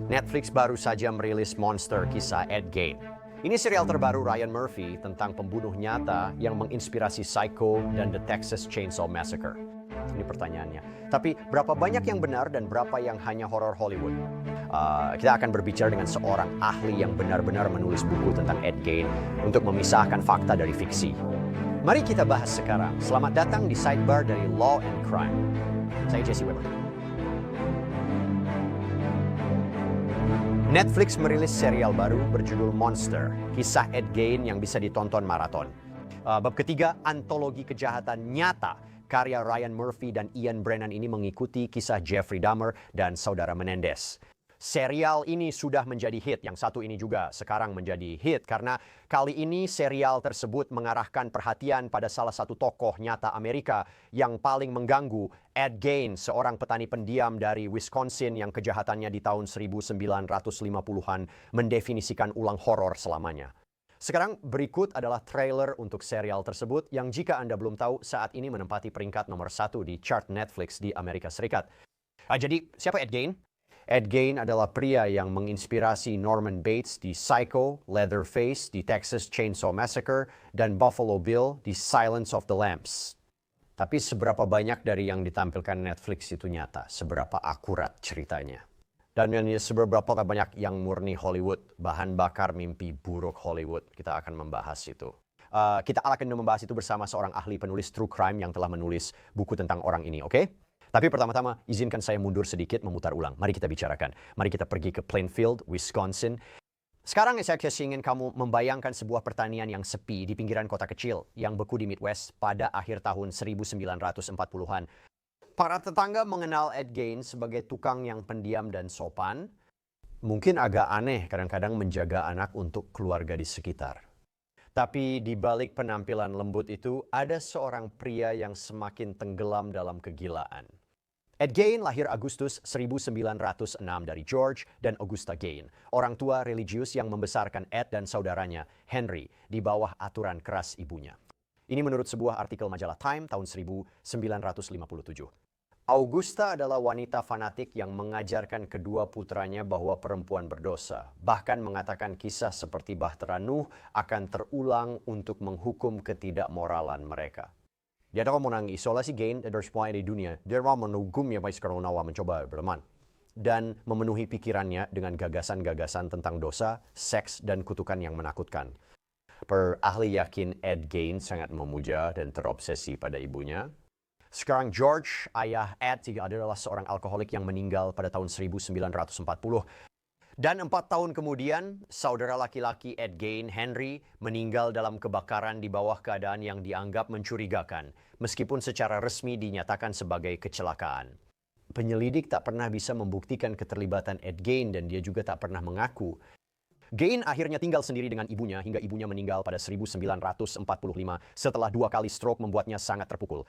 Netflix baru saja merilis Monster kisah Ed Gein. Ini serial terbaru Ryan Murphy tentang pembunuh nyata yang menginspirasi Psycho dan The Texas Chainsaw Massacre. Ini pertanyaannya. Tapi berapa banyak yang benar dan berapa yang hanya horor Hollywood? Kita akan berbicara dengan seorang ahli yang benar-benar menulis buku tentang Ed Gein untuk memisahkan fakta dari fiksi. Mari kita bahas sekarang. Selamat datang di Sidebar dari Law and Crime. Saya Jesse Weber. Netflix merilis serial baru berjudul Monster, kisah Ed Gein yang bisa ditonton maraton. Bab ketiga, antologi kejahatan nyata, karya Ryan Murphy dan Ian Brennan ini mengikuti kisah Jeffrey Dahmer dan saudara Menendez. Serial ini sudah menjadi hit, yang satu ini juga sekarang menjadi hit karena kali ini serial tersebut mengarahkan perhatian pada salah satu tokoh nyata Amerika yang paling mengganggu, Ed Gein, seorang petani pendiam dari Wisconsin yang kejahatannya di tahun 1950-an mendefinisikan ulang horor selamanya. Sekarang berikut adalah trailer untuk serial tersebut yang jika Anda belum tahu saat ini menempati peringkat nomor 1 di chart Netflix di Amerika Serikat. Jadi siapa Ed Gein? Ed Gein adalah pria yang menginspirasi Norman Bates di Psycho, Leatherface di Texas Chainsaw Massacre, dan Buffalo Bill di Silence of the Lambs. Tapi seberapa banyak dari yang ditampilkan Netflix itu nyata? Seberapa akurat ceritanya? Dan seberapa banyak yang murni Hollywood, bahan bakar mimpi buruk Hollywood? Kita akan membahas itu. Kita akan membahas itu bersama seorang ahli penulis true crime yang telah menulis buku tentang orang ini, oke? Tapi pertama-tama, izinkan saya mundur sedikit memutar ulang. Mari kita bicarakan. Mari kita pergi ke Plainfield, Wisconsin. Sekarang saya ingin kamu membayangkan sebuah pertanian yang sepi di pinggiran kota kecil yang beku di Midwest pada akhir tahun 1940-an. Para tetangga mengenal Ed Gein sebagai tukang yang pendiam dan sopan. Mungkin agak aneh kadang-kadang menjaga anak untuk keluarga di sekitar. Tapi di balik penampilan lembut itu, ada seorang pria yang semakin tenggelam dalam kegilaan. Ed Gein lahir Agustus 1906 dari George dan Augusta Gein, orang tua religius yang membesarkan Ed dan saudaranya, Henry, di bawah aturan keras ibunya. Ini menurut sebuah artikel majalah Time tahun 1957. Augusta adalah wanita fanatik yang mengajarkan kedua putranya bahwa perempuan berdosa, bahkan mengatakan kisah seperti Bahtera Nuh akan terulang untuk menghukum ketidakmoralan mereka. Dia tahu menang isolasi Gein dari semua di dunia. Dia mau menugum ya baik sekarang nawa mencoba berteman dan memenuhi pikirannya dengan gagasan-gagasan tentang dosa, seks, dan kutukan yang menakutkan. Per ahli yakin Ed Gein sangat memuja dan terobsesi pada ibunya. Sekarang George, ayah Ed, adalah seorang alkoholik yang meninggal pada tahun 1940. Dan 4 tahun kemudian, saudara laki-laki Ed Gein, Henry, meninggal dalam kebakaran di bawah keadaan yang dianggap mencurigakan, meskipun secara resmi dinyatakan sebagai kecelakaan. Penyelidik tak pernah bisa membuktikan keterlibatan Ed Gein dan dia juga tak pernah mengaku. Gein akhirnya tinggal sendiri dengan ibunya hingga ibunya meninggal pada 1945 setelah 2 kali stroke membuatnya sangat terpukul.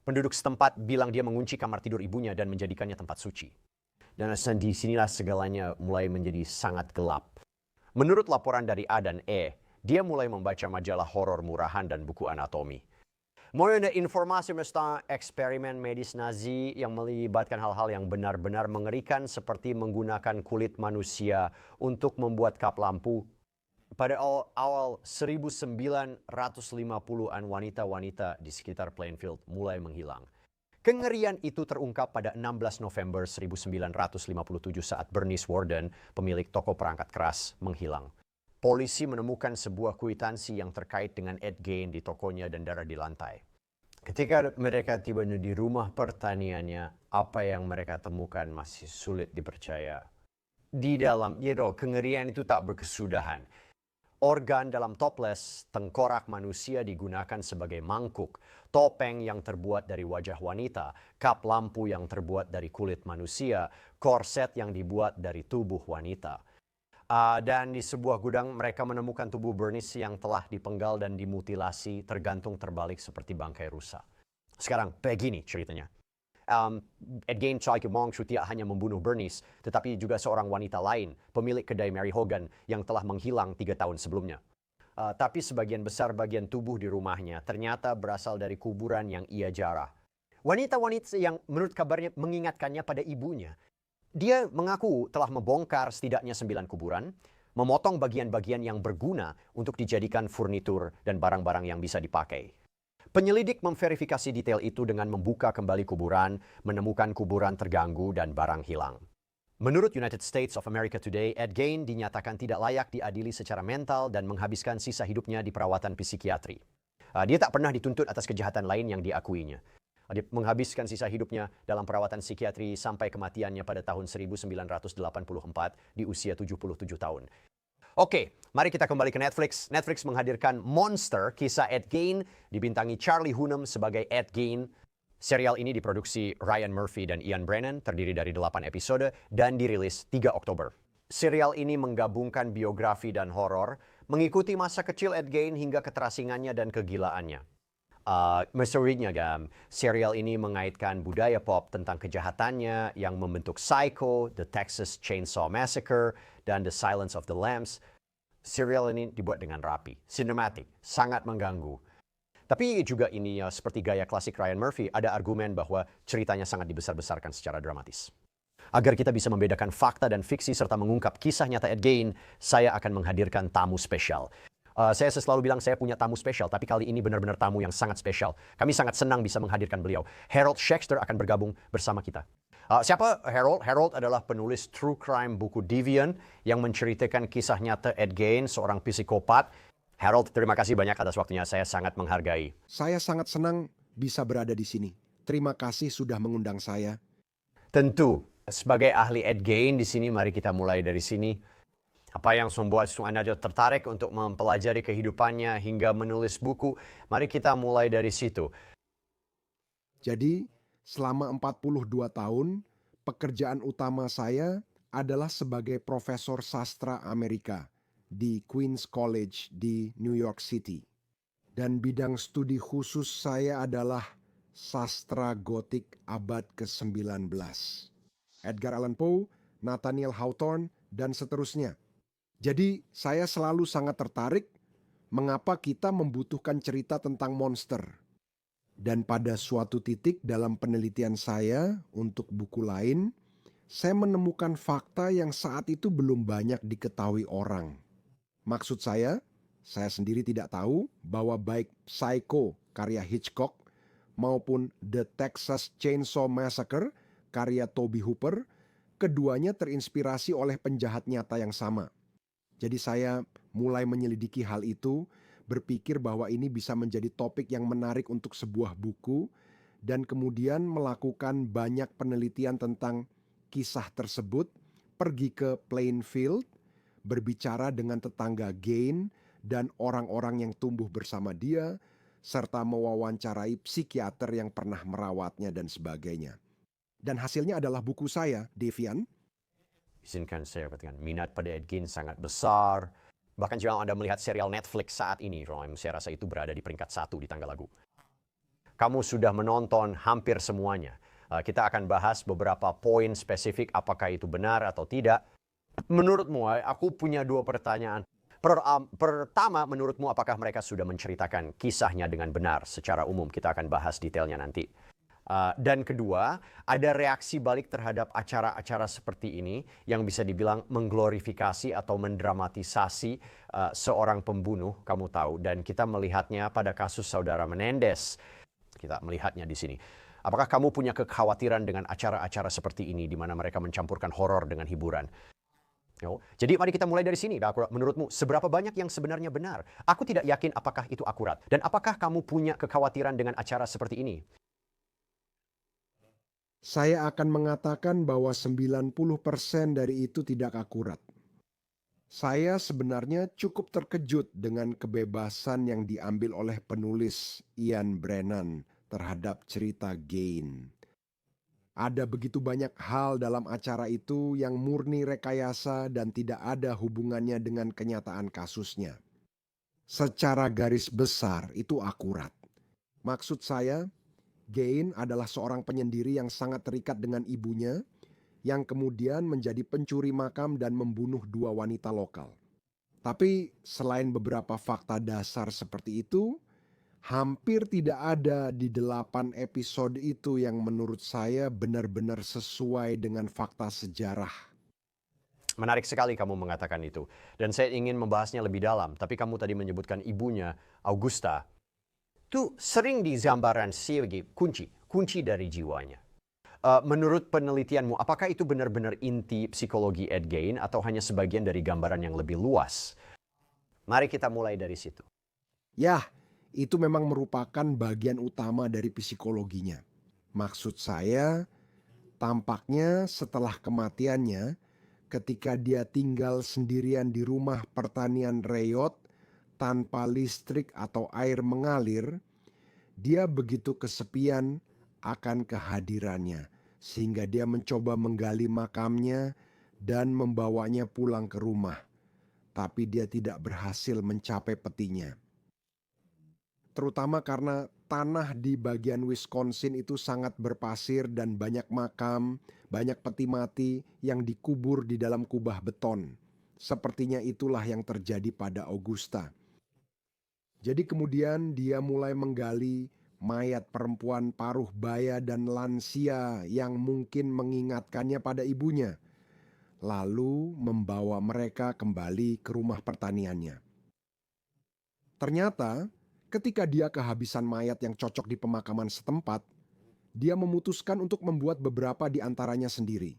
Penduduk setempat bilang dia mengunci kamar tidur ibunya dan menjadikannya tempat suci. Dan di sinilah segalanya mulai menjadi sangat gelap. Menurut laporan dari A dan E, dia mulai membaca majalah horor murahan dan buku anatomi. Mulai ada informasi tentang eksperimen medis Nazi yang melibatkan hal-hal yang benar-benar mengerikan seperti menggunakan kulit manusia untuk membuat kap lampu. Pada awal 1950-an wanita-wanita di sekitar Plainfield mulai menghilang. Kengerian itu terungkap pada 16 November 1957 saat Bernice Worden, pemilik toko perangkat keras, menghilang. Polisi menemukan sebuah kwitansi yang terkait dengan Ed Gein di tokonya dan darah di lantai. Ketika mereka tiba di rumah pertaniannya, apa yang mereka temukan masih sulit dipercaya. Di dalam, kengerian itu tak berkesudahan. Organ dalam toples tengkorak manusia digunakan sebagai mangkuk, topeng yang terbuat dari wajah wanita, kap lampu yang terbuat dari kulit manusia, korset yang dibuat dari tubuh wanita. Dan di sebuah gudang mereka menemukan tubuh Bernice yang telah dipenggal dan dimutilasi tergantung terbalik seperti bangkai rusa. Sekarang begini ceritanya. Ed Gein tidak hanya membunuh Bernice, tetapi juga seorang wanita lain, pemilik kedai Mary Hogan, yang telah menghilang 3 tahun sebelumnya. Tapi sebagian besar bagian tubuh di rumahnya ternyata berasal dari kuburan yang ia jarah. Wanita-wanita yang menurut kabarnya mengingatkannya pada ibunya. Dia mengaku telah membongkar setidaknya 9 kuburan, memotong bagian-bagian yang berguna untuk dijadikan furnitur dan barang-barang yang bisa dipakai. Penyelidik memverifikasi detail itu dengan membuka kembali kuburan, menemukan kuburan terganggu dan barang hilang. Menurut United States of America Today, Ed Gein dinyatakan tidak layak diadili secara mental dan menghabiskan sisa hidupnya di perawatan psikiatri. Dia tak pernah dituntut atas kejahatan lain yang diakuinya. Dia menghabiskan sisa hidupnya dalam perawatan psikiatri sampai kematiannya pada tahun 1984 di usia 77 tahun. Oke, mari kita kembali ke Netflix. Netflix menghadirkan Monster, kisah Ed Gein, dibintangi Charlie Hunnam sebagai Ed Gein. Serial ini diproduksi Ryan Murphy dan Ian Brennan, terdiri dari 8 episode, dan dirilis 3 Oktober. Serial ini menggabungkan biografi dan horor, mengikuti masa kecil Ed Gein hingga keterasingannya dan kegilaannya. Misterinya, serial ini mengaitkan budaya pop tentang kejahatannya yang membentuk Psycho, The Texas Chainsaw Massacre, dan The Silence of the Lambs. Serial ini dibuat dengan rapi, sinematik, sangat mengganggu. Tapi juga ini seperti gaya klasik Ryan Murphy, ada argumen bahwa ceritanya sangat dibesar-besarkan secara dramatis. Agar kita bisa membedakan fakta dan fiksi serta mengungkap kisah nyata Ed Gein, saya akan menghadirkan tamu spesial. Saya selalu bilang saya punya tamu spesial, tapi kali ini benar-benar tamu yang sangat spesial. Kami sangat senang bisa menghadirkan beliau. Harold Schechter akan bergabung bersama kita. Siapa Harold? Harold adalah penulis true crime buku Deviant yang menceritakan kisah nyata Ed Gein, seorang psikopat. Harold, terima kasih banyak atas waktunya. Saya sangat menghargai. Saya sangat senang bisa berada di sini. Terima kasih sudah mengundang saya. Tentu, sebagai ahli Ed Gein di sini, mari kita mulai dari sini. Apa yang membuat Anda tertarik untuk mempelajari kehidupannya hingga menulis buku? Mari kita mulai dari situ. Jadi, selama 42 tahun, pekerjaan utama saya adalah sebagai profesor sastra Amerika di Queens College di New York City. Dan bidang studi khusus saya adalah sastra gotik abad ke-19. Edgar Allan Poe, Nathaniel Hawthorne, dan seterusnya. Jadi saya selalu sangat tertarik mengapa kita membutuhkan cerita tentang monster. Dan pada suatu titik dalam penelitian saya untuk buku lain, saya menemukan fakta yang saat itu belum banyak diketahui orang. Maksud saya sendiri tidak tahu bahwa baik Psycho karya Hitchcock maupun The Texas Chainsaw Massacre karya Tobe Hooper, keduanya terinspirasi oleh penjahat nyata yang sama. Jadi saya mulai menyelidiki hal itu, berpikir bahwa ini bisa menjadi topik yang menarik untuk sebuah buku, dan kemudian melakukan banyak penelitian tentang kisah tersebut, pergi ke Plainfield, berbicara dengan tetangga Gein dan orang-orang yang tumbuh bersama dia, serta mewawancarai psikiater yang pernah merawatnya dan sebagainya. Dan hasilnya adalah buku saya, Deviant. Izinkan saya katakan, minat pada Ed Gein sangat besar. Bahkan jika Anda melihat serial Netflix saat ini, saya rasa itu berada di peringkat 1 di tangga lagu. Kamu sudah menonton hampir semuanya. Kita akan bahas beberapa poin spesifik apakah itu benar atau tidak. Menurutmu, aku punya 2 pertanyaan. Pertama, menurutmu apakah mereka sudah menceritakan kisahnya dengan benar secara umum? Kita akan bahas detailnya nanti. Dan kedua, ada reaksi balik terhadap acara-acara seperti ini yang bisa dibilang mengglorifikasi atau mendramatisasi seorang pembunuh, kamu tahu. Dan kita melihatnya pada kasus saudara Menendez. Kita melihatnya di sini. Apakah kamu punya kekhawatiran dengan acara-acara seperti ini di mana mereka mencampurkan horor dengan hiburan? Jadi mari kita mulai dari sini. Menurutmu, seberapa banyak yang sebenarnya benar? Aku tidak yakin apakah itu akurat. Dan apakah kamu punya kekhawatiran dengan acara seperti ini? Saya akan mengatakan bahwa 90% dari itu tidak akurat. Saya sebenarnya cukup terkejut dengan kebebasan yang diambil oleh penulis Ian Brennan terhadap cerita Gein. Ada begitu banyak hal dalam acara itu yang murni rekayasa dan tidak ada hubungannya dengan kenyataan kasusnya. Secara garis besar itu akurat. Maksud saya, Gein adalah seorang penyendiri yang sangat terikat dengan ibunya, yang kemudian menjadi pencuri makam dan membunuh 2 wanita lokal. Tapi selain beberapa fakta dasar seperti itu, Hampir tidak ada di 8 episode itu yang menurut saya benar-benar sesuai dengan fakta sejarah. Menarik sekali kamu mengatakan itu. Dan saya ingin membahasnya lebih dalam. Tapi kamu tadi menyebutkan ibunya, Augusta. Itu sering digambarkan sebagai kunci dari jiwanya. Menurut penelitianmu, apakah itu benar-benar inti psikologi Ed Gein atau hanya sebagian dari gambaran yang lebih luas? Mari kita mulai dari situ. Ya, itu memang merupakan bagian utama dari psikologinya. Maksud saya, tampaknya setelah kematiannya, ketika dia tinggal sendirian di rumah pertanian reyot tanpa listrik atau air mengalir, dia begitu kesepian akan kehadirannya, sehingga dia mencoba menggali makamnya dan membawanya pulang ke rumah. Tapi dia tidak berhasil mencapai petinya. Terutama karena tanah di bagian Wisconsin itu sangat berpasir dan banyak makam, banyak peti mati yang dikubur di dalam kubah beton. Sepertinya itulah yang terjadi pada Augusta. Jadi kemudian dia mulai menggali mayat perempuan paruh baya dan lansia yang mungkin mengingatkannya pada ibunya, lalu membawa mereka kembali ke rumah pertaniannya. Ternyata, ketika dia kehabisan mayat yang cocok di pemakaman setempat, dia memutuskan untuk membuat beberapa di antaranya sendiri.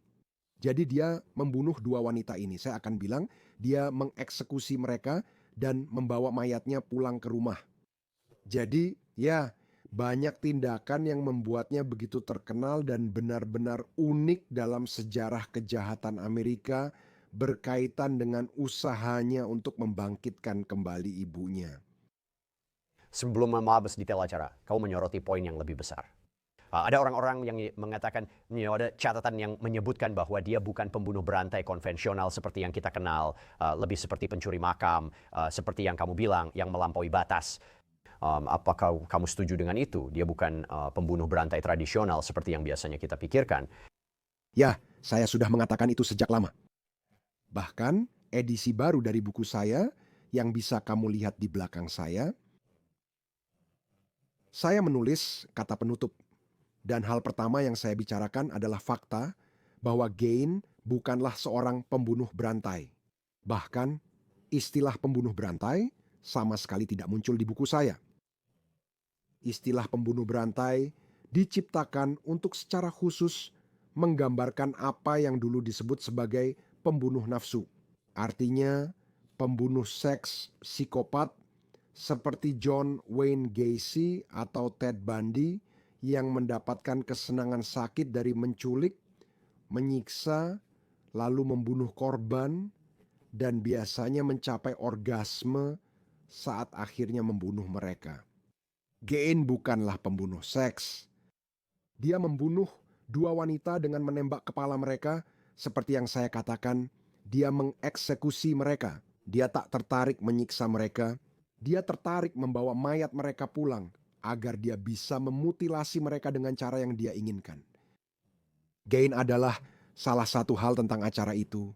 Jadi dia membunuh 2 wanita ini. Saya akan bilang dia mengeksekusi mereka dan membawa mayatnya pulang ke rumah. Jadi ya, banyak tindakan yang membuatnya begitu terkenal dan benar-benar unik dalam sejarah kejahatan Amerika berkaitan dengan usahanya untuk membangkitkan kembali ibunya. Sebelum membahas detail acara, kamu menyoroti poin yang lebih besar. Ada orang-orang yang mengatakan, ada catatan yang menyebutkan bahwa dia bukan pembunuh berantai konvensional seperti yang kita kenal, lebih seperti pencuri makam, seperti yang kamu bilang, yang melampaui batas. Apakah kamu setuju dengan itu? Dia bukan pembunuh berantai tradisional seperti yang biasanya kita pikirkan. Ya, saya sudah mengatakan itu sejak lama. Bahkan edisi baru dari buku saya yang bisa kamu lihat di belakang saya menulis kata penutup. Dan hal pertama yang saya bicarakan adalah fakta bahwa Gein bukanlah seorang pembunuh berantai. Bahkan istilah pembunuh berantai sama sekali tidak muncul di buku saya. Istilah pembunuh berantai diciptakan untuk secara khusus menggambarkan apa yang dulu disebut sebagai pembunuh nafsu. Artinya pembunuh seks psikopat seperti John Wayne Gacy atau Ted Bundy yang mendapatkan kesenangan sakit dari menculik, menyiksa, lalu membunuh korban, dan biasanya mencapai orgasme saat akhirnya membunuh mereka. Gein bukanlah pembunuh seks. Dia membunuh 2 wanita dengan menembak kepala mereka, seperti yang saya katakan, dia mengeksekusi mereka. Dia tak tertarik menyiksa mereka, dia tertarik membawa mayat mereka pulang, agar dia bisa memutilasi mereka dengan cara yang dia inginkan. Gein adalah salah satu hal tentang acara itu.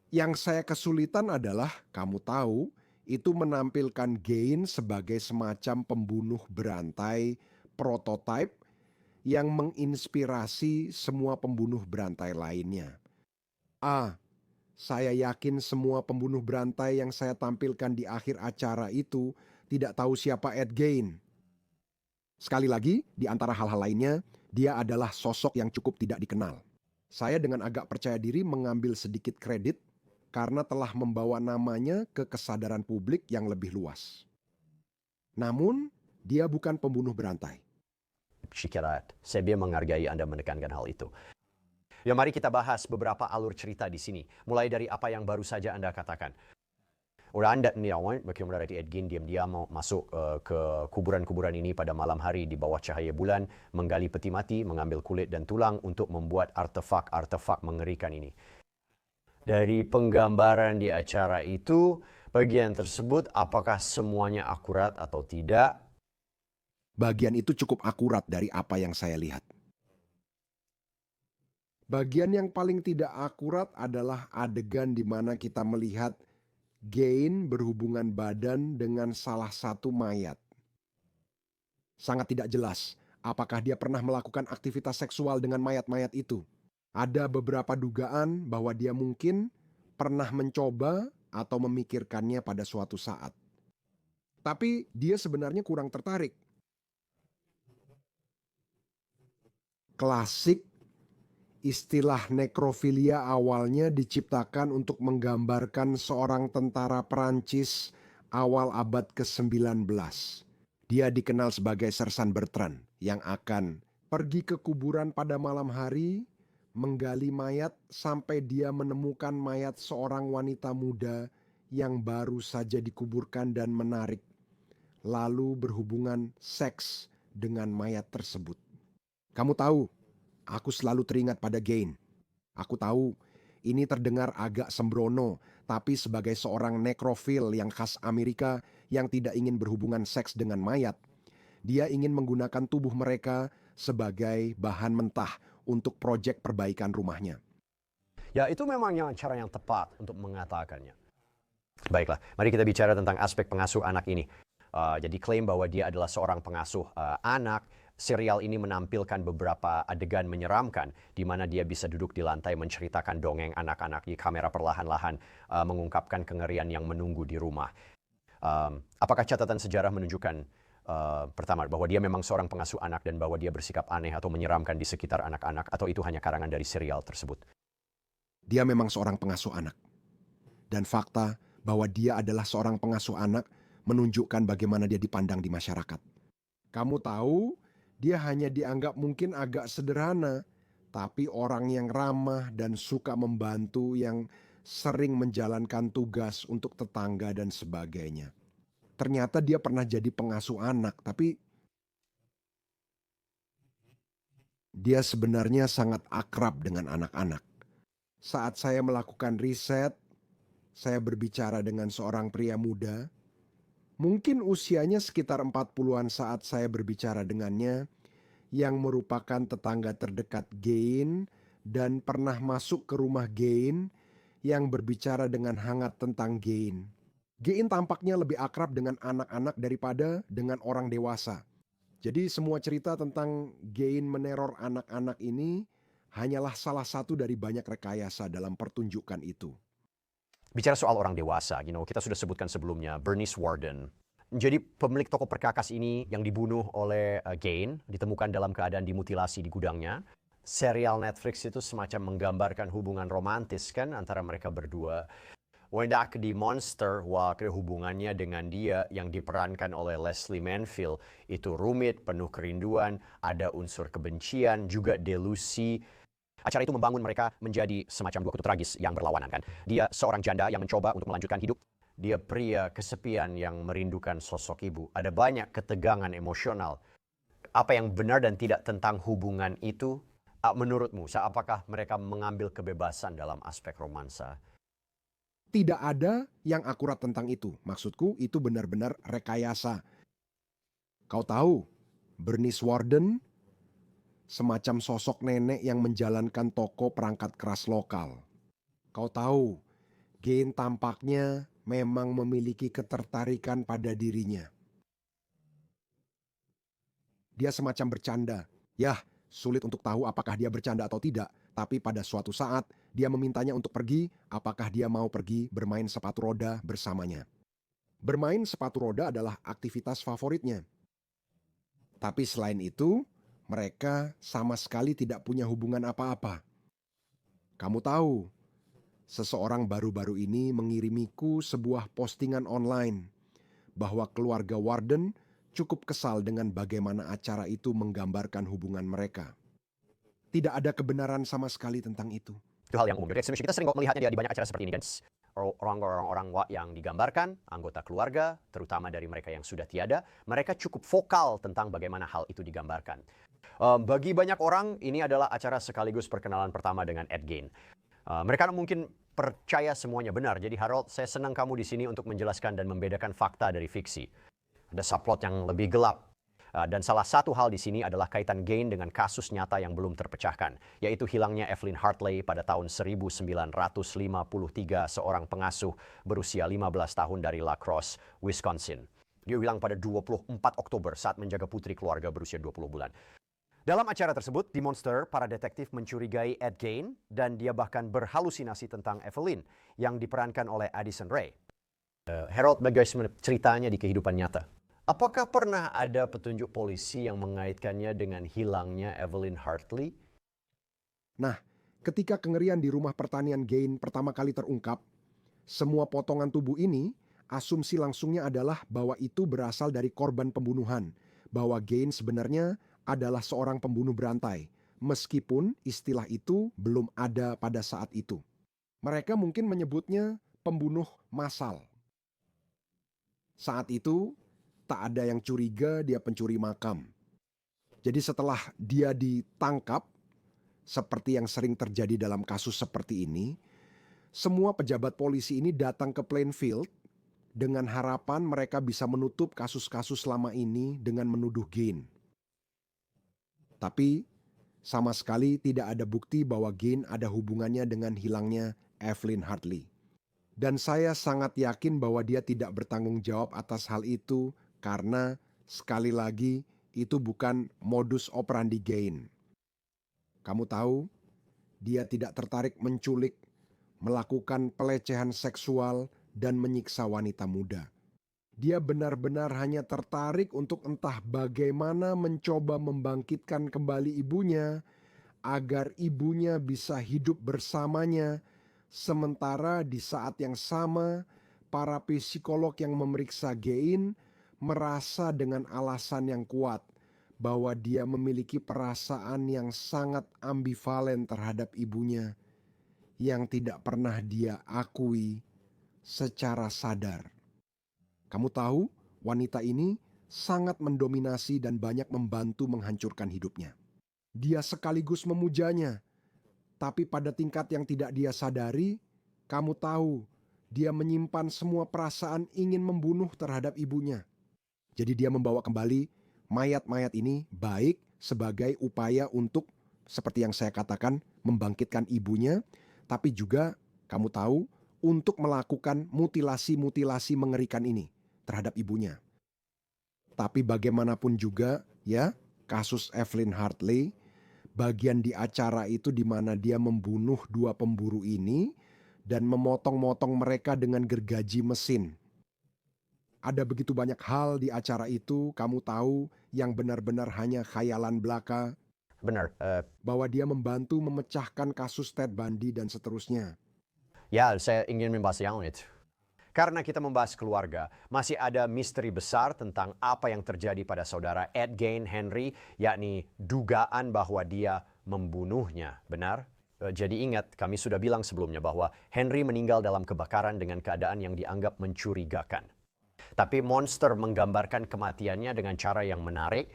Yang saya kesulitan adalah, kamu tahu, itu menampilkan Gein sebagai semacam pembunuh berantai prototipe yang menginspirasi semua pembunuh berantai lainnya. Saya yakin semua pembunuh berantai yang saya tampilkan di akhir acara itu tidak tahu siapa Ed Gein. Sekali lagi, di antara hal-hal lainnya, dia adalah sosok yang cukup tidak dikenal. Saya dengan agak percaya diri mengambil sedikit kredit karena telah membawa namanya ke kesadaran publik yang lebih luas. Namun, dia bukan pembunuh berantai. Syikirat, saya menghargai Anda menekankan hal itu. Ya, mari kita bahas beberapa alur cerita di sini. Mulai dari apa yang baru saja Anda katakan. Orang Anda bagaimana dari Ed Gein diam-diam masuk ke kuburan-kuburan ini pada malam hari di bawah cahaya bulan, menggali peti mati, mengambil kulit dan tulang untuk membuat artefak-artefak mengerikan ini. Dari penggambaran di acara itu, bagian tersebut apakah semuanya akurat atau tidak? Bagian itu cukup akurat dari apa yang saya lihat. Bagian yang paling tidak akurat adalah adegan di mana kita melihat Gein berhubungan badan dengan salah satu mayat. Sangat tidak jelas apakah dia pernah melakukan aktivitas seksual dengan mayat-mayat itu. Ada beberapa dugaan bahwa dia mungkin pernah mencoba atau memikirkannya pada suatu saat. Tapi dia sebenarnya kurang tertarik. Klasik, istilah nekrofilia awalnya diciptakan untuk menggambarkan seorang tentara Prancis awal abad ke-19. Dia dikenal sebagai Sersan Bertrand yang akan pergi ke kuburan pada malam hari, menggali mayat sampai dia menemukan mayat seorang wanita muda yang baru saja dikuburkan dan menarik, lalu berhubungan seks dengan mayat tersebut. Kamu tahu, aku selalu teringat pada Gain. Aku tahu ini terdengar agak sembrono, tapi sebagai seorang nekrofil yang khas Amerika yang tidak ingin berhubungan seks dengan mayat, dia ingin menggunakan tubuh mereka sebagai bahan mentah untuk proyek perbaikan rumahnya. Ya, itu memang cara yang tepat untuk mengatakannya. Baiklah, mari kita bicara tentang aspek pengasuh anak ini. Jadi klaim bahwa dia adalah seorang pengasuh anak. Serial ini menampilkan beberapa adegan menyeramkan di mana dia bisa duduk di lantai menceritakan dongeng anak-anak di kamera perlahan-lahan mengungkapkan kengerian yang menunggu di rumah. Apakah catatan sejarah menunjukkan pertama bahwa dia memang seorang pengasuh anak dan bahwa dia bersikap aneh atau menyeramkan di sekitar anak-anak, atau itu hanya karangan dari serial tersebut? Dia memang seorang pengasuh anak. Dan fakta bahwa dia adalah seorang pengasuh anak menunjukkan bagaimana dia dipandang di masyarakat. Kamu tahu, dia hanya dianggap mungkin agak sederhana, tapi orang yang ramah dan suka membantu, yang sering menjalankan tugas untuk tetangga dan sebagainya. Ternyata dia pernah jadi pengasuh anak, tapi dia sebenarnya sangat akrab dengan anak-anak. Saat saya melakukan riset, saya berbicara dengan seorang pria muda. Mungkin usianya sekitar 40-an saat saya berbicara dengannya, yang merupakan tetangga terdekat Gain dan pernah masuk ke rumah Gain, yang berbicara dengan hangat tentang Gain. Gain tampaknya lebih akrab dengan anak-anak daripada dengan orang dewasa. Jadi semua cerita tentang Gain meneror anak-anak ini hanyalah salah satu dari banyak rekayasa dalam pertunjukan itu. Bicara soal orang dewasa, kita sudah sebutkan sebelumnya, Bernice Warden. Jadi pemilik toko perkakas ini yang dibunuh oleh Gain, ditemukan dalam keadaan dimutilasi di gudangnya. Serial Netflix itu semacam menggambarkan hubungan romantis kan antara mereka berdua. Wendak di Monster, hubungannya dengan dia yang diperankan oleh Leslie Manville itu rumit, penuh kerinduan, ada unsur kebencian, juga delusi. Acara itu membangun mereka menjadi semacam dua kutub tragis yang berlawanan kan. Dia seorang janda yang mencoba untuk melanjutkan hidup. Dia pria kesepian yang merindukan sosok ibu. Ada banyak ketegangan emosional. Apa yang benar dan tidak tentang hubungan itu, menurutmu, apakah mereka mengambil kebebasan dalam aspek romansa? Tidak ada yang akurat tentang itu. Maksudku, itu benar-benar rekayasa. Kau tahu, Bernice Warden semacam sosok nenek yang menjalankan toko perangkat keras lokal. Kau tahu, Gain tampaknya memang memiliki ketertarikan pada dirinya. Dia semacam bercanda. Yah, sulit untuk tahu apakah dia bercanda atau tidak. Tapi pada suatu saat, dia memintanya untuk pergi, apakah dia mau pergi bermain sepatu roda bersamanya. Bermain sepatu roda adalah aktivitas favoritnya. Tapi selain itu, mereka sama sekali tidak punya hubungan apa-apa. Kamu tahu, seseorang baru-baru ini mengirimiku sebuah postingan online bahwa keluarga Warden cukup kesal dengan bagaimana acara itu menggambarkan hubungan mereka. Tidak ada kebenaran sama sekali tentang itu. Itu hal yang umum. Kita sering kok melihatnya di banyak acara seperti ini. Dan orang-orang yang digambarkan, anggota keluarga, terutama dari mereka yang sudah tiada, mereka cukup vokal tentang bagaimana hal itu digambarkan. Bagi banyak orang, ini adalah acara sekaligus perkenalan pertama dengan Ed Gain. Mereka mungkin percaya semuanya benar. Jadi Harold, saya senang kamu di sini untuk menjelaskan dan membedakan fakta dari fiksi. Ada subplot yang lebih gelap. Dan salah satu hal di sini adalah kaitan Gain dengan kasus nyata yang belum terpecahkan, yaitu hilangnya Evelyn Hartley pada tahun 1953, seorang pengasuh berusia 15 tahun dari La Crosse, Wisconsin. Dia bilang pada 24 Oktober saat menjaga putri keluarga berusia 20 bulan. Dalam acara tersebut, di Monster, para detektif mencurigai Ed Gein dan dia bahkan berhalusinasi tentang Evelyn yang diperankan oleh Addison Rae. Harold, bagaimana ceritanya di kehidupan nyata? Apakah pernah ada petunjuk polisi yang mengaitkannya dengan hilangnya Evelyn Hartley? Nah, ketika kengerian di rumah pertanian Gein pertama kali terungkap, semua potongan tubuh ini, asumsi langsungnya adalah bahwa itu berasal dari korban pembunuhan, bahwa Gein sebenarnya adalah seorang pembunuh berantai, meskipun istilah itu belum ada pada saat itu. Mereka mungkin menyebutnya pembunuh massal. Saat itu, tak ada yang curiga dia pencuri makam. Jadi setelah dia ditangkap, seperti yang sering terjadi dalam kasus seperti ini, semua pejabat polisi ini datang ke Plainfield dengan harapan mereka bisa menutup kasus-kasus selama ini dengan menuduh Gein. Tapi sama sekali tidak ada bukti bahwa Gein ada hubungannya dengan hilangnya Evelyn Hartley. Dan saya sangat yakin bahwa dia tidak bertanggung jawab atas hal itu karena sekali lagi itu bukan modus operandi Gein. Kamu tahu, dia tidak tertarik menculik, melakukan pelecehan seksual, dan menyiksa wanita muda. Dia benar-benar hanya tertarik untuk entah bagaimana mencoba membangkitkan kembali ibunya agar ibunya bisa hidup bersamanya, sementara di saat yang sama para psikolog yang memeriksa Gein merasa dengan alasan yang kuat bahwa dia memiliki perasaan yang sangat ambivalen terhadap ibunya yang tidak pernah dia akui secara sadar. Kamu tahu, wanita ini sangat mendominasi dan banyak membantu menghancurkan hidupnya. Dia sekaligus memujanya, tapi pada tingkat yang tidak dia sadari, kamu tahu, dia menyimpan semua perasaan ingin membunuh terhadap ibunya. Jadi dia membawa kembali mayat-mayat ini baik sebagai upaya untuk, seperti yang saya katakan, membangkitkan ibunya, tapi juga, kamu tahu, untuk melakukan mutilasi-mutilasi mengerikan ini terhadap ibunya. Tapi bagaimanapun juga, ya, kasus Evelyn Hartley, bagian di acara itu di mana dia membunuh dua pemburu ini dan memotong-motong mereka dengan gergaji mesin. Ada begitu banyak hal di acara itu, kamu tahu, yang benar-benar hanya khayalan belaka. Benar. Bahwa dia membantu memecahkan kasus Ted Bundy dan seterusnya. Ya, saya ingin membahas yang itu. Karena kita membahas keluarga, masih ada misteri besar tentang apa yang terjadi pada saudara Ed Gein Henry, yakni dugaan bahwa dia membunuhnya. Benar? Jadi ingat, kami sudah bilang sebelumnya bahwa Henry meninggal dalam kebakaran dengan keadaan yang dianggap mencurigakan. Tapi Monster menggambarkan kematiannya dengan cara yang menarik.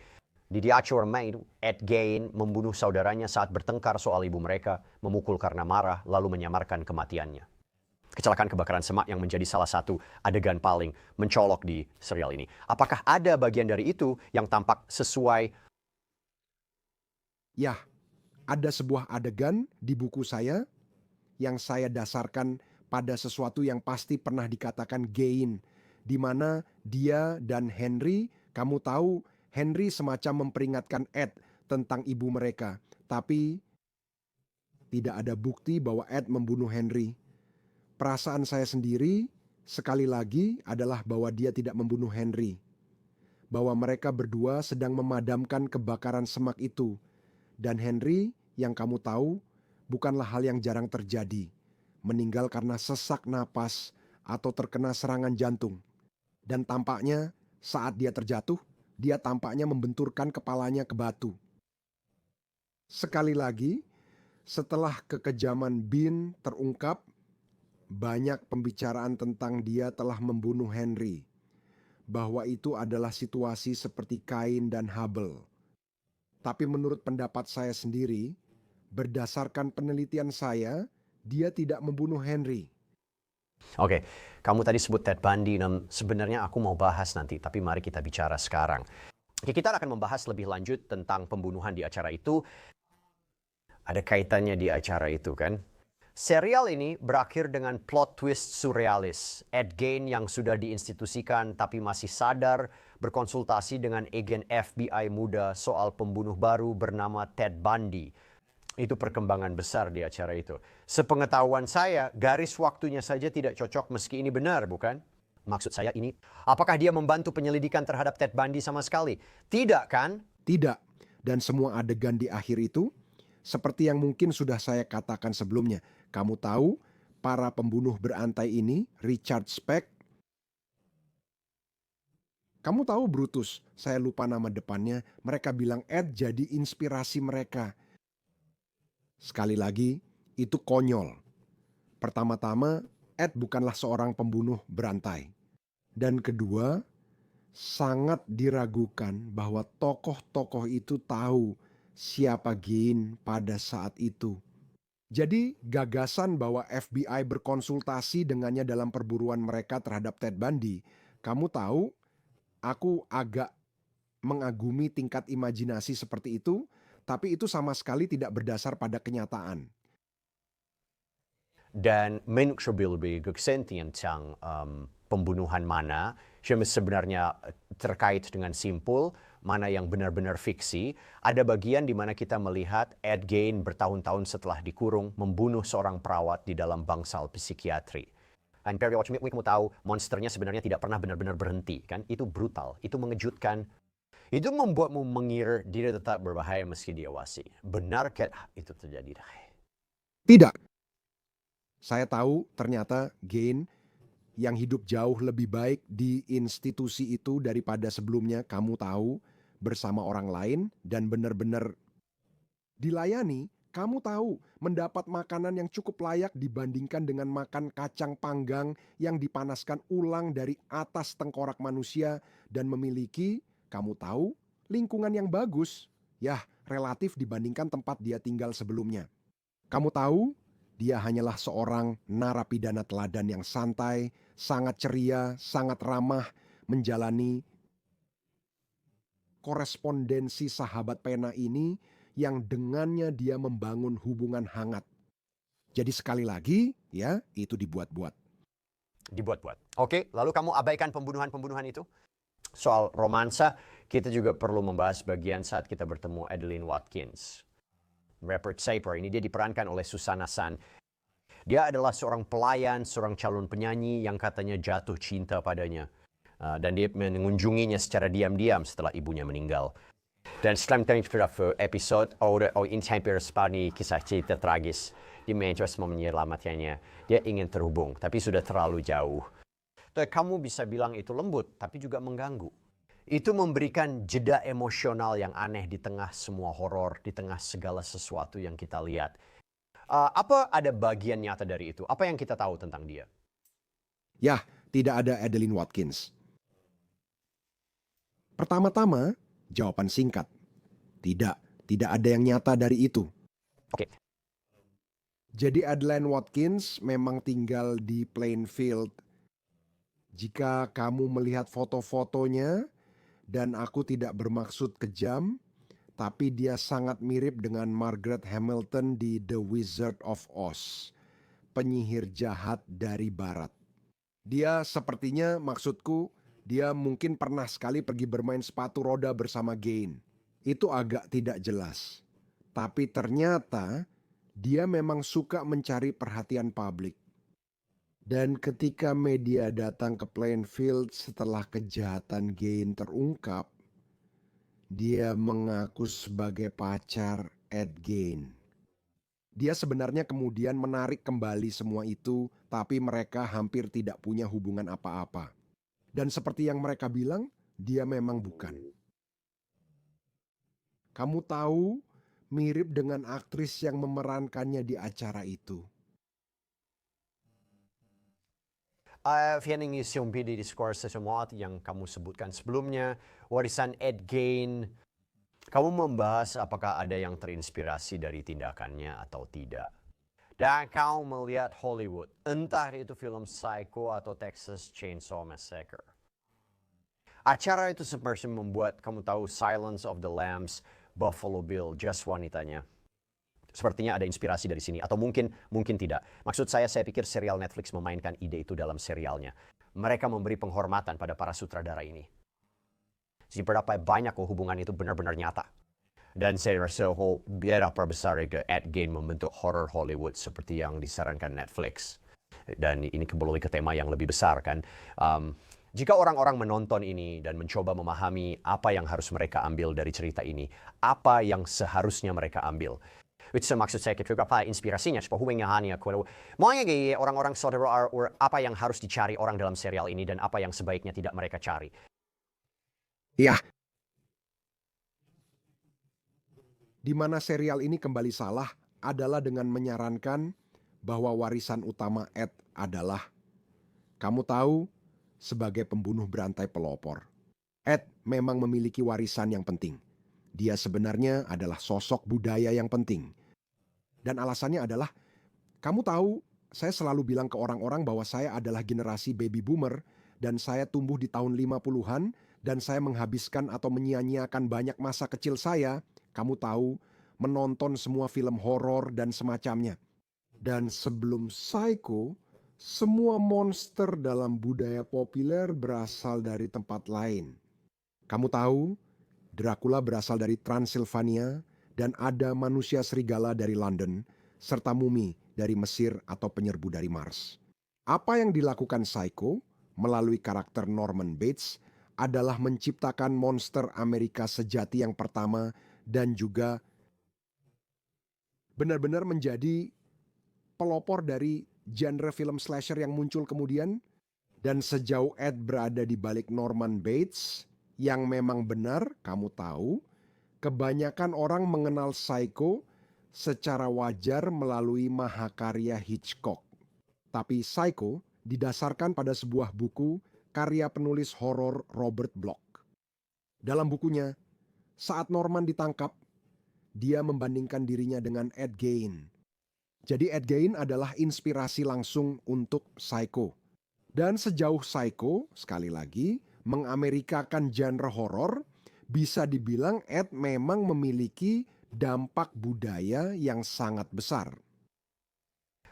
Di The Actual Maid, Ed Gein membunuh saudaranya saat bertengkar soal ibu mereka, memukul karena marah, lalu menyamarkan kematiannya. Kecelakaan kebakaran semak yang menjadi salah satu adegan paling mencolok di serial ini. Apakah ada bagian dari itu yang tampak sesuai? Ya, ada sebuah adegan di buku saya yang saya dasarkan pada sesuatu yang pasti pernah dikatakan Gein, di mana dia dan Henry, kamu tahu, Henry semacam memperingatkan Ed tentang ibu mereka, tapi tidak ada bukti bahwa Ed membunuh Henry. Perasaan saya sendiri, sekali lagi, adalah bahwa dia tidak membunuh Henry. Bahwa mereka berdua sedang memadamkan kebakaran semak itu. Dan Henry, yang kamu tahu, bukanlah hal yang jarang terjadi. Meninggal karena sesak napas atau terkena serangan jantung. Dan tampaknya saat dia terjatuh, dia tampaknya membenturkan kepalanya ke batu. Sekali lagi, setelah kekejaman Bean terungkap, banyak pembicaraan tentang dia telah membunuh Henry. Bahwa itu adalah situasi seperti Kain dan Habel. Tapi menurut pendapat saya sendiri, berdasarkan penelitian saya, dia tidak membunuh Henry. Oke, kamu tadi sebut Ted Bundy, dan sebenarnya aku mau bahas nanti, tapi mari kita bicara sekarang. Oke, kita akan membahas lebih lanjut tentang pembunuhan di acara itu. Ada kaitannya di acara itu kan? Serial ini berakhir dengan plot twist surrealis. Ed Gein yang sudah diinstitusikan tapi masih sadar berkonsultasi dengan agen FBI muda soal pembunuh baru bernama Ted Bundy. Itu perkembangan besar di acara itu. Sepengetahuan saya, garis waktunya saja tidak cocok meski ini benar, bukan? Maksud saya ini, apakah dia membantu penyelidikan terhadap Ted Bundy sama sekali? Tidak, kan? Tidak. Dan semua adegan di akhir itu, seperti yang mungkin sudah saya katakan sebelumnya, kamu tahu, para pembunuh berantai ini, Richard Speck, kamu tahu Brutus, saya lupa nama depannya, mereka bilang Ed jadi inspirasi mereka. Sekali lagi, itu konyol. Pertama-tama, Ed bukanlah seorang pembunuh berantai. Dan kedua, sangat diragukan bahwa tokoh-tokoh itu tahu siapa Gein pada saat itu. Jadi gagasan bahwa FBI berkonsultasi dengannya dalam perburuan mereka terhadap Ted Bundy, kamu tahu, aku agak mengagumi tingkat imajinasi seperti itu, tapi itu sama sekali tidak berdasar pada kenyataan. Dan menurut kesentingan pembunuhan mana yang sebenarnya terkait dengan simpul, mana yang benar-benar fiksi. Ada bagian di mana kita melihat Ed Gein bertahun-tahun setelah dikurung membunuh seorang perawat di dalam bangsal psikiatri. Dan Perry Watch kamu tahu monsternya sebenarnya tidak pernah benar-benar berhenti, kan? Itu brutal, itu mengejutkan. Itu membuatmu mengira dia tetap berbahaya meski diawasi. Benarkah itu terjadi? Tidak. Saya tahu ternyata Gein yang hidup jauh lebih baik di institusi itu daripada sebelumnya, kamu tahu, bersama orang lain dan benar-benar dilayani. Kamu tahu, mendapat makanan yang cukup layak dibandingkan dengan makan kacang panggang yang dipanaskan ulang dari atas tengkorak manusia dan memiliki, kamu tahu, lingkungan yang bagus. Ya, relatif dibandingkan tempat dia tinggal sebelumnya. Kamu tahu, dia hanyalah seorang narapidana teladan yang santai, sangat ceria, sangat ramah, menjalani korespondensi sahabat pena ini yang dengannya dia membangun hubungan hangat. Jadi sekali lagi, ya, itu dibuat-buat. Dibuat-buat. Oke, lalu kamu abaikan pembunuhan-pembunuhan itu? Soal romansa, kita juga perlu membahas bagian saat kita bertemu Adeline Watkins. Rupert Sapir ini dia diperankan oleh Susanna San. Dia adalah seorang pelayan, seorang calon penyanyi yang katanya jatuh cinta padanya. Dan dia mengunjunginya secara diam-diam setelah ibunya meninggal. Dan setelah beberapa episode, ini hampir seperti kisah cerita tragis. Dia mencoba menyelamatkannya. Dia ingin terhubung, tapi sudah terlalu jauh. Kamu bisa bilang itu lembut, tapi juga mengganggu. Itu memberikan jeda emosional yang aneh di tengah semua horor, di tengah segala sesuatu yang kita lihat. Apa ada bagian nyata dari itu? Apa yang kita tahu tentang dia? Ya, tidak ada Adeline Watkins. Pertama-tama, jawaban singkat. Tidak ada yang nyata dari itu. Oke. Jadi Adeline Watkins memang tinggal di Plainfield. Jika kamu melihat foto-fotonya, dan aku tidak bermaksud kejam, tapi dia sangat mirip dengan Margaret Hamilton di The Wizard of Oz, penyihir jahat dari barat. Dia sepertinya, maksudku, dia mungkin pernah sekali pergi bermain sepatu roda bersama Gein. Itu agak tidak jelas. Tapi ternyata dia memang suka mencari perhatian publik. Dan ketika media datang ke Plainfield setelah kejahatan Gein terungkap, dia mengaku sebagai pacar Ed Gein. Dia sebenarnya kemudian menarik kembali semua itu, tapi mereka hampir tidak punya hubungan apa-apa. Dan seperti yang mereka bilang, dia memang bukan. Kamu tahu, mirip dengan aktris yang memerankannya di acara itu. Yang isumpi di diskursus semua yang kamu sebutkan sebelumnya, warisan Ed Gein, kamu membahas apakah ada yang terinspirasi dari tindakannya atau tidak. Dan kamu melihat Hollywood, entah itu film Psycho atau Texas Chainsaw Massacre. Acara itu seperti membuat kamu tahu Silence of the Lambs, Buffalo Bill, Just wanitanya. Sepertinya ada inspirasi dari sini, atau mungkin tidak. Maksud saya pikir serial Netflix memainkan ide itu dalam serialnya. Mereka memberi penghormatan pada para sutradara ini. Seberapa banyak hubungan itu benar-benar nyata. Dan saya rasa berapa besar Ed Gein membentuk horror Hollywood seperti yang disarankan Netflix. Dan ini kembali ke tema yang lebih besar kan. Jika orang-orang menonton ini dan mencoba memahami apa yang harus mereka ambil dari cerita ini, apa yang seharusnya mereka ambil. Itu maksud saya apa inspirasinya, hanya maunya orang-orang saudara apa yang harus dicari orang dalam serial ini dan apa yang sebaiknya tidak mereka cari. Ya. Di mana serial ini kembali salah adalah dengan menyarankan bahwa warisan utama Ed adalah, kamu tahu, sebagai pembunuh berantai pelopor. Ed memang memiliki warisan yang penting. Dia sebenarnya adalah sosok budaya yang penting. Dan alasannya adalah, kamu tahu, saya selalu bilang ke orang-orang bahwa saya adalah generasi baby boomer dan saya tumbuh di tahun 50-an dan saya menghabiskan atau menyia-nyiakan banyak masa kecil saya, kamu tahu, menonton semua film horor dan semacamnya. Dan sebelum Psycho, semua monster dalam budaya populer berasal dari tempat lain. Kamu tahu, Dracula berasal dari Transilvania dan ada manusia serigala dari London, serta mumi dari Mesir atau penyerbu dari Mars. Apa yang dilakukan Psycho melalui karakter Norman Bates adalah menciptakan monster Amerika sejati yang pertama dan juga benar-benar menjadi pelopor dari genre film slasher yang muncul kemudian. Dan sejauh Ed berada di balik Norman Bates, yang memang benar, kamu tahu, kebanyakan orang mengenal Psycho secara wajar melalui mahakarya Hitchcock. Tapi Psycho didasarkan pada sebuah buku karya penulis horor Robert Bloch. Dalam bukunya, saat Norman ditangkap, dia membandingkan dirinya dengan Ed Gein. Jadi Ed Gein adalah inspirasi langsung untuk Psycho. Dan sejauh Psycho, sekali lagi, mengamerikakan genre horor, bisa dibilang Ed memang memiliki dampak budaya yang sangat besar.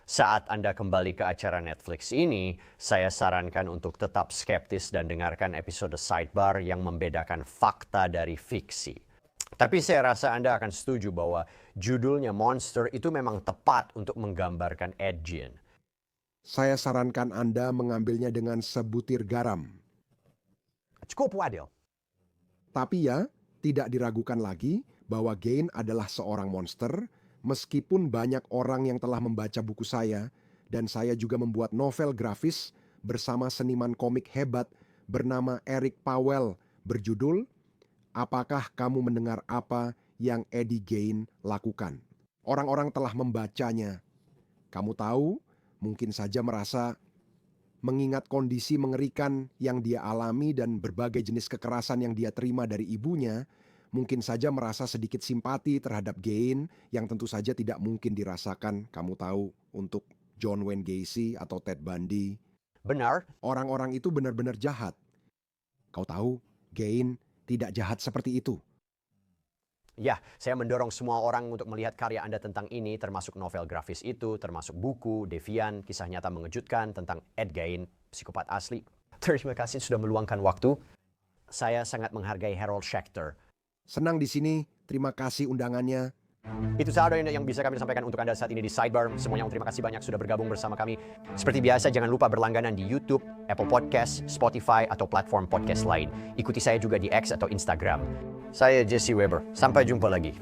Saat Anda kembali ke acara Netflix ini, saya sarankan untuk tetap skeptis dan dengarkan episode Sidebar yang membedakan fakta dari fiksi. Tapi saya rasa Anda akan setuju bahwa judulnya Monster itu memang tepat untuk menggambarkan Ed Gein. Saya sarankan Anda mengambilnya dengan sebutir garam. Cukup adil. Tapi ya, tidak diragukan lagi bahwa Gein adalah seorang monster, meskipun banyak orang yang telah membaca buku saya, dan saya juga membuat novel grafis bersama seniman komik hebat bernama Eric Powell berjudul Apakah Kamu Mendengar Apa Yang Eddie Gein Lakukan? Orang-orang telah membacanya. Kamu tahu, mungkin saja merasa mengingat kondisi mengerikan yang dia alami dan berbagai jenis kekerasan yang dia terima dari ibunya, mungkin saja merasa sedikit simpati terhadap Gein yang tentu saja tidak mungkin dirasakan, kamu tahu, untuk John Wayne Gacy atau Ted Bundy. Benar. Orang-orang itu benar-benar jahat. Kau tahu, Gein tidak jahat seperti itu. Ya, saya mendorong semua orang untuk melihat karya Anda tentang ini, termasuk novel grafis itu, termasuk buku, Devian, kisah nyata mengejutkan tentang Ed Gein, psikopat asli. Terima kasih sudah meluangkan waktu. Saya sangat menghargai Harold Schechter. Senang di sini, terima kasih undangannya. Itu saja yang bisa kami sampaikan untuk Anda saat ini di Sidebar. Semuanya terima kasih banyak sudah bergabung bersama kami. Seperti biasa, jangan lupa berlangganan di YouTube, Apple Podcast, Spotify, atau platform podcast lain. Ikuti saya juga di X atau Instagram. Saya Jesse Weber. Sampai jumpa lagi.